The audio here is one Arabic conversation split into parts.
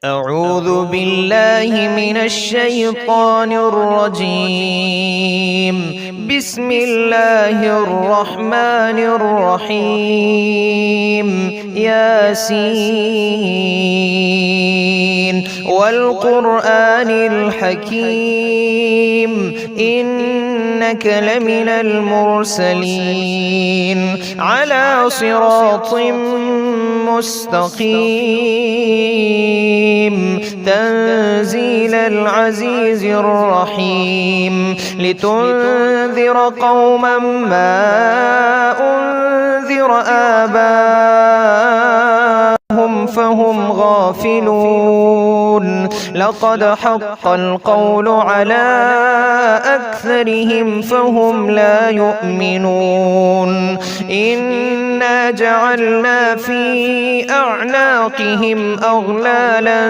أعوذ بالله من الشيطان الرجيم. بسم الله الرحمن الرحيم. ياسين والقرآن الحكيم إنك لمن المرسلين على صراط مستقيم تنزيل العزيز الرحيم لتنذر قوما ما أنذر آباءهم فهم غافلون. لقد حق القول على أكثرهم فهم لا يؤمنون. إنا جعلنا في أعناقهم أغلالا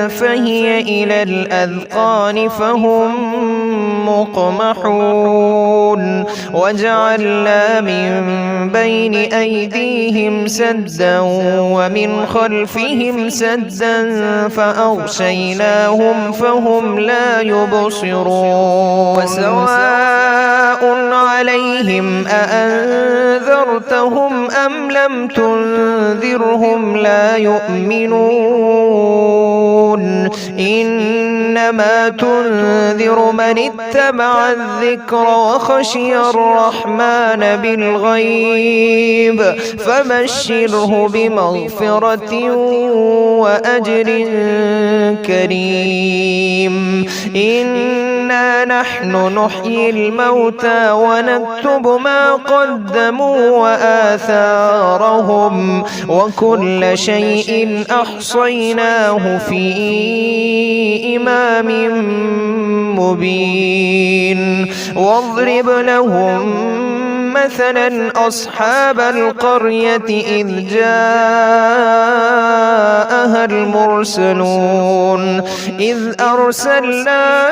فهي إلى الأذقان فهم مقمحون. وجعلنا من بين أيديهم سدا ومن خلفهم سدا فأغشيناهم فهم لا يبصرون. وسواء عليهم أأنذرتهم أم لم تنذرهم لا يؤمنون. إنما تنذر من اتبع الذكر وخشي الرحمن بالغيب فبشره بمغفرة وأجر كريم. إنا نحن نحيي الموتى ونكتب ما قدموا وآثارهم وكل شيء أحصيناه في إمام مبين. واضرب لهم مثلا أصحاب القرية إذ جاءها المرسلون إذ أرسلنا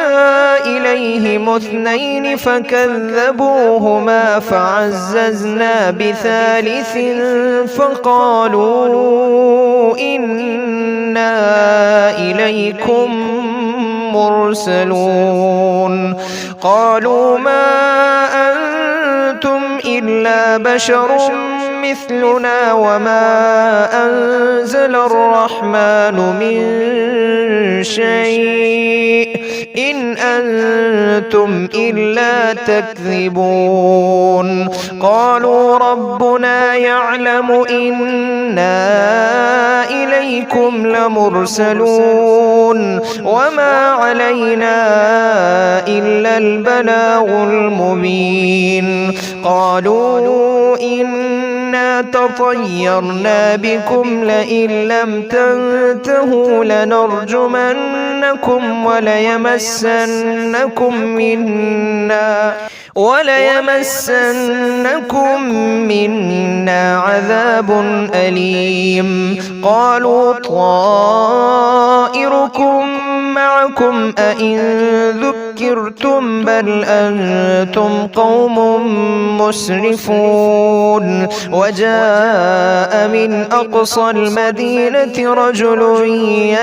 إليهم اثنين فكذبوهما فعززنا بثالث فقالوا إنا إليكم مرسلون. قالوا ما أنتم إلا بشر مثلنا وما أنزل الرحمن من شيء إن أنتم إلا تكذبون. قالوا ربنا يعلم إنا إليكم لمرسلون وما علينا إلا البلاغ المبين. قالوا إنا تطيرنا بكم لئن لم تنتهوا لنرجمنكم وليمسنكم منا عذاب أليم. قالوا طائركم معكم أئن ذكرتم بل أنتم قوم مسرفون. وجاء من أقصى المدينة رجل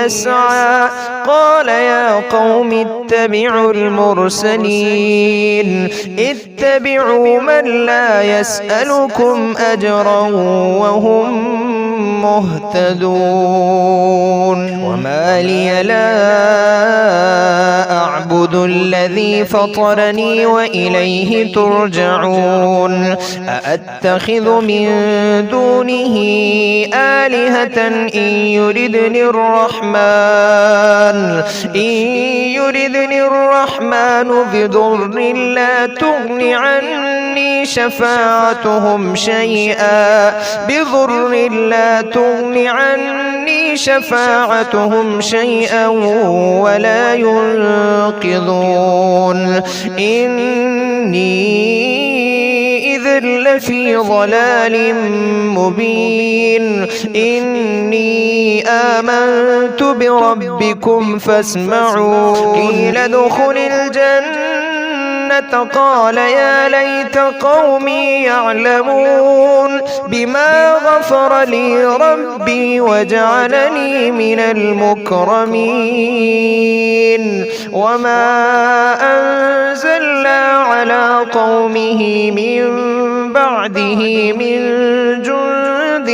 يسعى قال يا قوم اتبعوا المرسلين اتبعوا من لا يسألكم أجرا وهم مهتدون. وما لي لا أعبد الذي فطرني وإليه ترجعون. أأتخذ من دونه آلهة إن يردني الرحمن بضر لا تغن عني شفاعتهم شيئا ولا ينقذون. إني إذا لفي ضلال مبين. إني آمنت بربكم فاسمعون. قيل ادخل الجنة الجنة قال يا ليت قومي يعلمون بما غفر لي ربي وجعلني من المكرمين وما أنزلنا على قومه من بعده من جند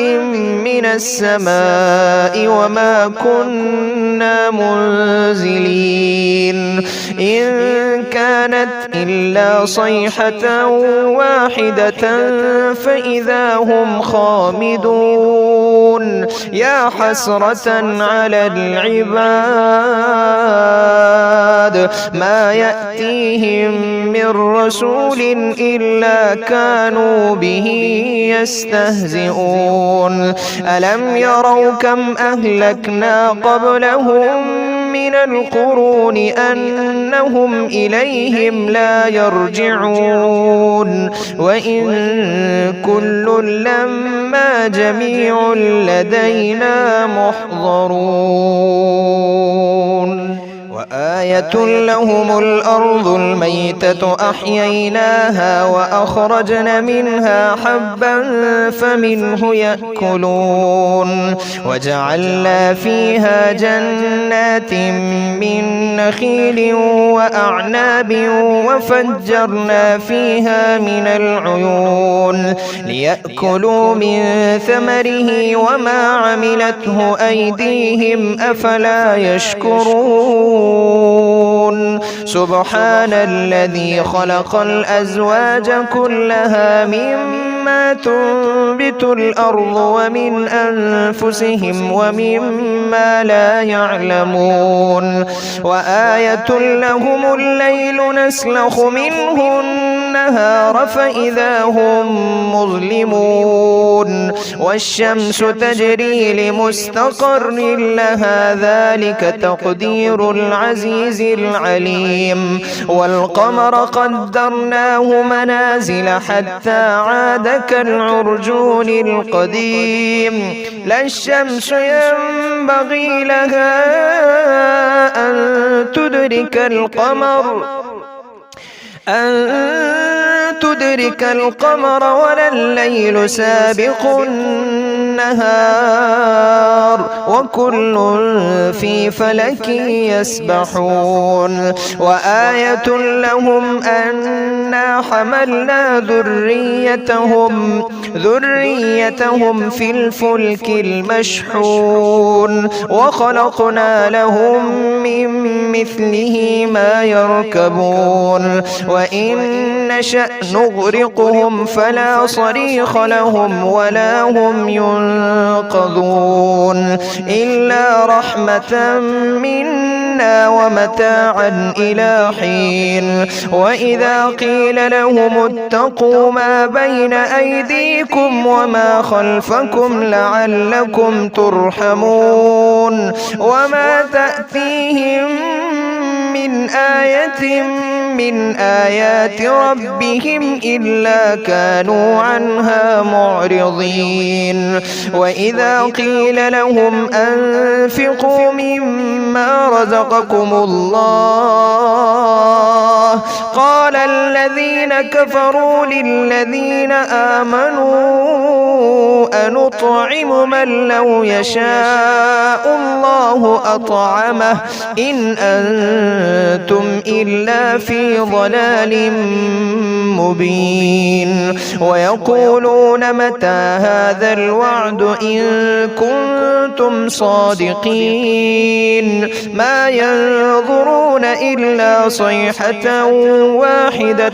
من السماء وما كنا منزلين إن كانت إلا صيحة واحدة فإذا هم خامدون يا حسرة على العباد ما يأتيهم من رسول إلا كانوا به يستهزئون ألم يروا كم أهلكنا قبلهم من القرون أنهم إليهم لا يرجعون وإن كل لما جميع لدينا محضرون وآية لهم الأرض الميتة أحييناها وأخرجنا منها حبا فمنه يأكلون وجعلنا فيها جنات من نخيل وأعناب وفجرنا فيها من العيون ليأكلوا من ثمره وما عملته أيديهم أفلا يشكرون سبحان الذي خلق الأزواج كلها مما تنبت الأرض ومن أنفسهم ومما لا يعلمون وآية لهم الليل نسلخ منه النهار فإذا هم مظلمون والشمس تجري لمستقر لها ذلك تقدير العزيز العليم والقمر قدرناه منازل حتى عاد كالعرجون القديم لا الشمس ينبغي لها أن تدرك القمر ولا الليل سابق النهار وكل في فلك يسبحون وآية لهم أنا حملنا ذريتهم في الفلك المشحون وخلقنا لهم من مثله ما يركبون وإن نشأ نغرقهم فلا صريخ لهم ولا هم ينقذون إلا رحمة منا ومتاعا إلى حين وإذا قيل لهم اتقوا ما بين أيديكم وما خلفكم لعلكم ترحمون وما تأتيهم من آية من آيات ربهم إلا كانوا عنها معرضين وإذا قيل لهم أنفقوا مما رزقكم الله قال الذين كفروا للذين آمنوا أنطعم من لو يشاء الله أطعمه إن أنتم إلا في ضلال مبين ويقولون متى هذا الوعد إن كنتم صادقين ما ينظرون إلا صيحة واحدة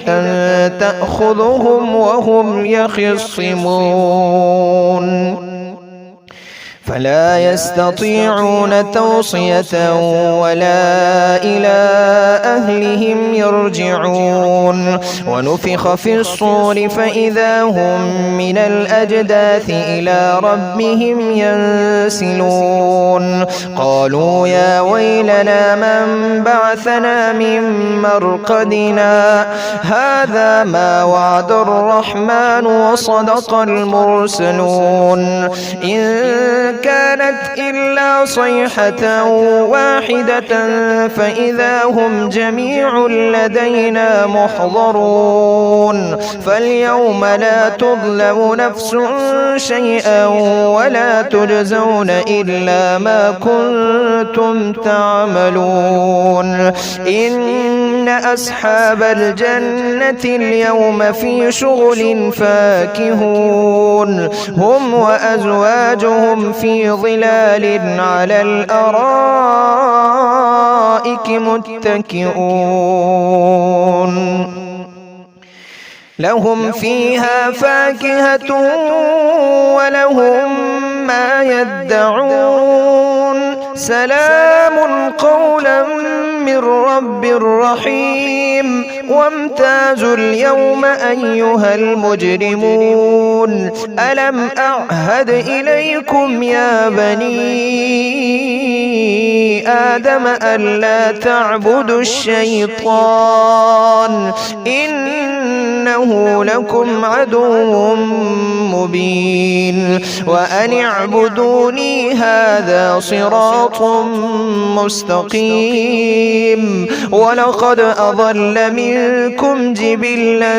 تأخذهم وهم يخصمون فلا يستطيعون توصية ولا إلى أهلهم يرجعون ونفخ في الصور فإذا هم من الأجداث إلى ربهم ينسلون قالوا يا ويلنا من بعثنا من مرقدنا هذا ما وعد الرحمن وصدق المرسلون إن كانت إلا صيحة واحدة فإذا هم جميع لدينا محضرون فاليوم لا تظلم نفس شيئا ولا تجزون إلا ما كنتم تعملون إن أصحاب الجنة اليوم في شغل فاكهون هم وأزواجهم في ظلال على الأرائك متكئون لهم فيها فاكهة ولهم ما يدعون سلام قولا من رب رحيم وامتازوا اليوم أيها المجرمون ألم أعهد إليكم يا بني آدم ألا تعبدوا الشيطان إنه لكم عدو مبين وأن اعبدوني هذا صراط مستقيم ولقد أضل منكم جبلا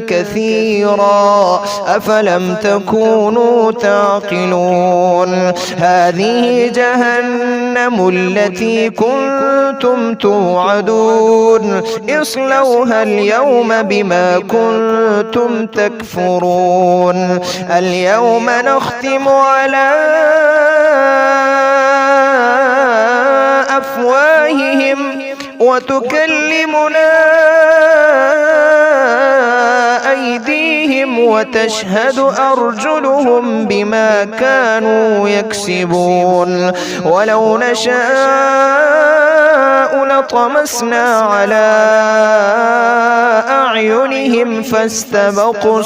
كثيرا أفلم تكونوا تعقلون هذه جهنم التي كنتم توعدون اصلوها اليوم بما كنتم تكفرون اليوم نختم على أفواههم وتكلمنا أيديهم وتشهد أرجلهم بما كانوا يكسبون ولو نشاء لطمسنا على أعينهم فاستبقوا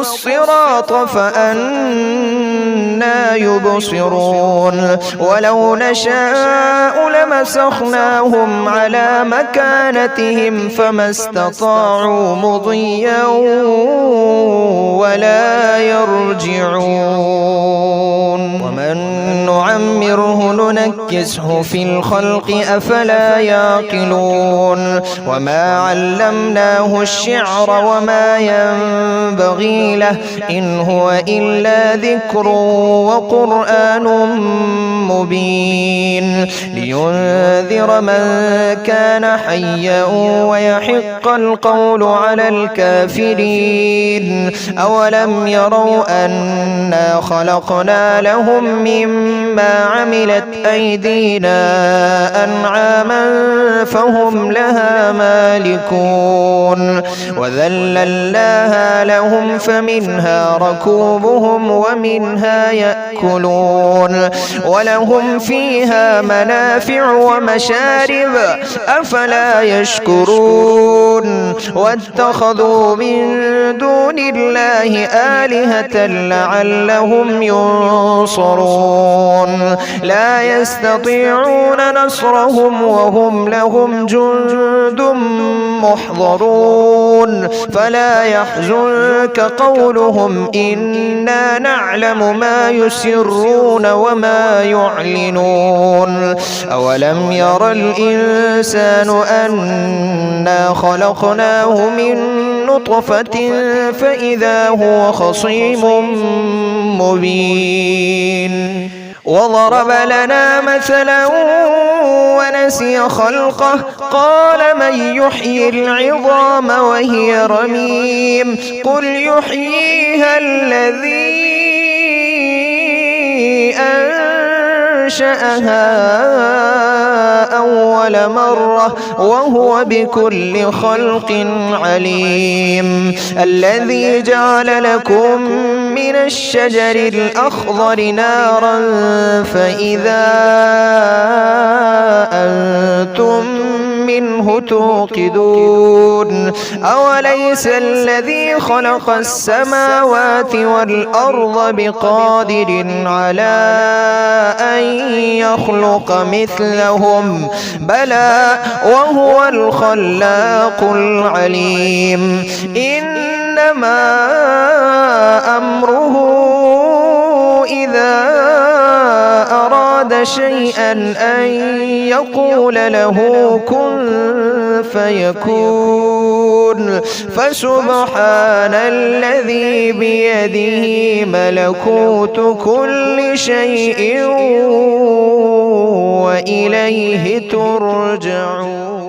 الصراط فأنى يبصرون ولو نشاء لمسخناهم على مكانتهم فما استطاعوا مضيا ولا يرجعون ومن نعمره ننكسه في الخلق أفلا يعقلون وما علمناه الشعر وما ينبغي له إن هو إلا ذكر وقرآن مبين لينذر من كان حيا ويحق القول على الكافرين أولم يروا أنا خلقنا لهم مما عملت أيدينا أنعاما فهم لها مالكون وذللناها لهم فمنها ركوبهم ومنها يأكلون ولهم فيها منافع ومشارب أفلا يشكرون واتخذوا من دون الله آلهة لعلهم ينصرون لا يستطيعون نصرهم وهم لهم جند محضرون فلا يحزنك قولهم إنا نعلم ما يسرون وما يعلنون أولم ير الإنسان أنا خلقناه من نطفة فإذا هو خصيم مبين وضرب لنا مثلا ونسي خلقه قال من يحيي العظام وهي رميم قل يحييها الذي أنشأها أول مرة وهو بكل خلق عليم الذي جعل لكم من الشجر الأخضر نارا فإذا أنتم منه توقدون أوليس الذي خلق السماوات والأرض بقادر على أن يخلق مثلهم بلى وهو الخلاق العليم إن إنما أمره إذا أراد شيئا أن يقول له كن فيكون. فسبحان الذي بيده ملكوت كل شيء وإليه ترجعون.